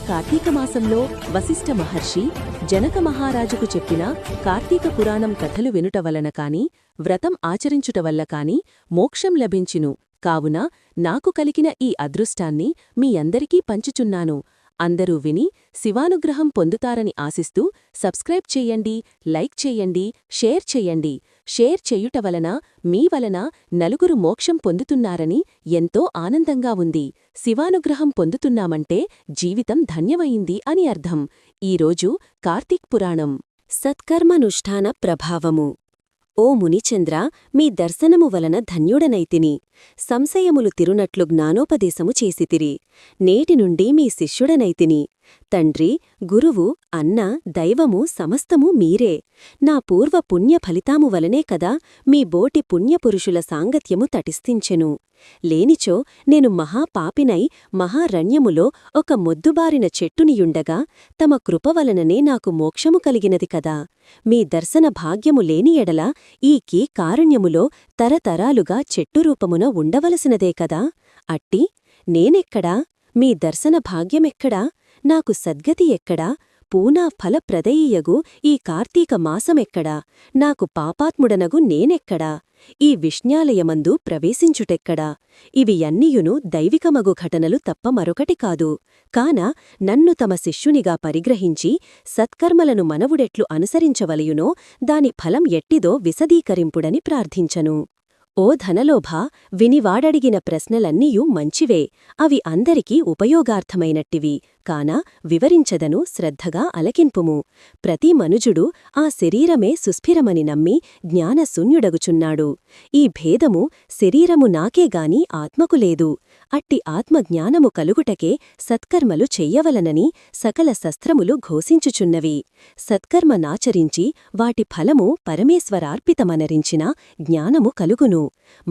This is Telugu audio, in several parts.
కార్తీక మాసంలో వశిష్ఠ మహర్షి జనక మహారాజుకు చెప్పిన కార్తీక పురాణం కథలు వినుట వలన కాని వ్రతం ఆచరించుట వల్ల కాని మోక్షం లభించును. కావున నాకు కలిగిన ఈ అదృష్టాన్ని మీ అందరికీ పంచుచున్నాను. అందరూ విని శివానుగ్రహం పొందుతారని ఆశిస్తూ సబ్స్క్రైబ్ చెయ్యండి, లైక్ చెయ్యండి, షేర్ చెయ్యండి. షేర్ చెయ్యుట వలన మీ వలన నలుగురు మోక్షం పొందుతున్నారని ఎంతో ఆనందంగా ఉంది. శివానుగ్రహం పొందుతున్నామంటే జీవితం ధన్యమయింది అని అర్థం. ఈరోజు కార్తీక్ పురాణం సత్కర్మనుష్ఠాన ప్రభావము. ఓ మునిచంద్ర, మీ దర్శనము వలన ధన్యుడనైతిని. సంశయములు తిరునట్లు జ్ఞానోపదేశము చేసితిరి. నేటి నుండి మీ శిష్యుడనైతిని. తండ్రి, గురువు, అన్న, దైవము సమస్తము మీరే. నా పూర్వ పుణ్య ఫలితాము వలనే కదా మీ బోటి పుణ్యపురుషుల సాంగత్యము తటిస్థించెను. లేనిచో నేను మహాపాపినై మహారణ్యములో ఒక మొద్దుబారిన చెట్టునియుండగా తమ కృపవలననే నాకు మోక్షము కలిగినది కదా. మీ దర్శన భాగ్యము లేని ఎడల ఈ కారుణ్యములో తరతరాలుగా చెట్టురూపమున ఉండవలసినదే కదా. అట్టి నేనెక్కడా? మీ దర్శన భాగ్యమెక్కడా? నాకు సద్గతి ఎక్కడా? పూనా ఫలప్రదయీయగు ఈ కార్తీక మాసమెక్కడా? నాకు పాపాత్ముడనగు నేనెక్కడా? ఈ విష్ణాలయమందు ప్రవేశించుటెక్కడా? ఇవి అన్నియును దైవికమగు ఘటనలు తప్ప మరొకటి కాదు. కాన నన్ను తమ శిష్యునిగా పరిగ్రహించి సత్కర్మలను మనవుడెట్లు అనుసరించవలయునో దాని ఫలం ఎట్టిదో విశదీకరింపుడని ప్రార్థించను. ఓ ధనలోభా, వినివాడడిగిన ప్రశ్నలన్నీయూ మంచివే. అవి అందరికీ ఉపయోగార్థమైనట్టివి. కాన వివరించదను, శ్రద్ధగా అలకింపుము. ప్రతి మనుజుడు ఆ శరీరమే సుస్థిరమని నమ్మి జ్ఞానశూన్యుడగుచున్నాడు. ఈ భేదము శరీరము నాకేగాని ఆత్మకు లేదు. అట్టి ఆత్మజ్ఞానము కలుగుటకే సత్కర్మలు చెయ్యవలనని సకల శస్త్రములు ఘోషించుచున్నవి. సత్కర్మ నాచరించి వాటి ఫలము పరమేశ్వరార్పితమనరించిన జ్ఞానము కలుగును.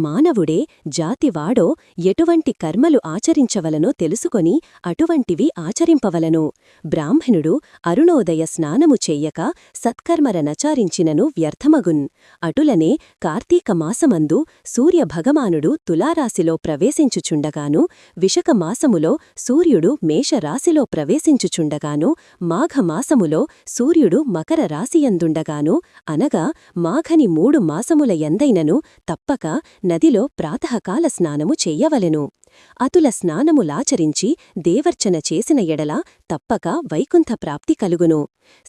మానవుడే జాతివాడో ఎటువంటి కర్మలు ఆచరించవలనో తెలుసుకొని అటువంటివి ఆచరింపవలను. బ్రాహ్మణుడు అరుణోదయ స్నానము చెయ్యక సత్కర్మరనచారించినను వ్యర్థమగున్. అటులనే కార్తీక మాసమందు సూర్యభగవానుడు తులారాశిలో ప్రవేశించుచుండగాను, విశక మాసములో సూర్యుడు మేషరాశిలో ప్రవేశించుచుండగాను, మాఘమాసములో సూర్యుడు మకర రాశియందుండగాను, అనగా మాఘని 3 మాసముల యందైనను తప్పక నదిలో ప్రాతఃకాల స్నానము చెయ్యవలెను. అతుల స్నానములాచరించి దేవర్చన చేసిన ఎడల తప్పక వైకుంఠ ప్రాప్తి కలుగును.